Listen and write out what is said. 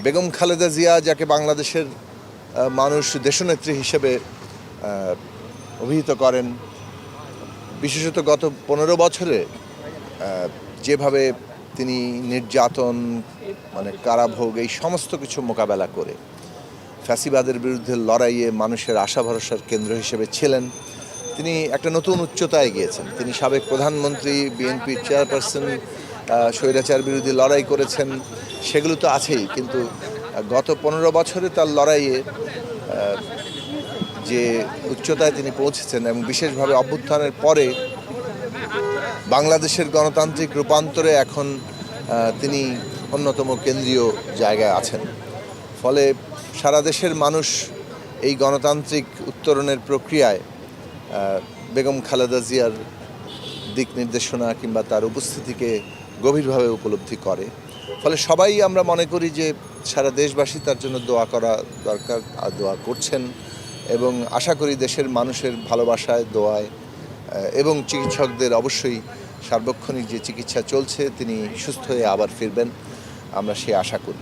বেগম খালেদা জিয়া, যাকে বাংলাদেশের মানুষ দেশনেত্রী হিসেবে অভিহিত করেন, বিশেষত গত 15 বছরে যেভাবে তিনি নির্যাতন, কারাভোগ, এই সমস্ত কিছু মোকাবেলা করে ফ্যাসিবাদের বিরুদ্ধে লড়াইয়ে মানুষের আশা ভরসার কেন্দ্র হিসেবে ছিলেন। তিনি একটা নতুন উচ্চতায় গিয়েছেন। তিনি সাবেক প্রধানমন্ত্রী, বিএনপির চেয়ারপারসন, স্বৈরাচার বিরোধী লড়াই করেছেন, সেগুলো তো আছেই, কিন্তু গত 15 বছরে তার লড়াইয়ে যে উচ্চতায় তিনি পৌঁছেছেন এবং বিশেষভাবে অভ্যুত্থানের পরে বাংলাদেশের গণতান্ত্রিক রূপান্তরে এখন তিনি অন্যতম কেন্দ্রীয় জায়গায় আছেন। ফলে সারা দেশের মানুষ এই গণতান্ত্রিক উত্তরণের প্রক্রিয়ায় বেগম খালেদা জিয়ার দিক নির্দেশনা কিংবা তার উপস্থিতিকে গভীরভাবে উপলব্ধি করে। ফলে সবাই আমরা মনে করি যে সারা দেশবাসী তার জন্য দোয়া করা দরকার, আর দোয়া করছেন, এবং আশা করি দেশের মানুষের ভালোবাসায়, দোয়ায় এবং চিকিৎসকদের অবশ্যই সার্বক্ষণিক যে চিকিৎসা চলছে, তিনি সুস্থ হয়ে আবার ফিরবেন, আমরা সে আশা করি।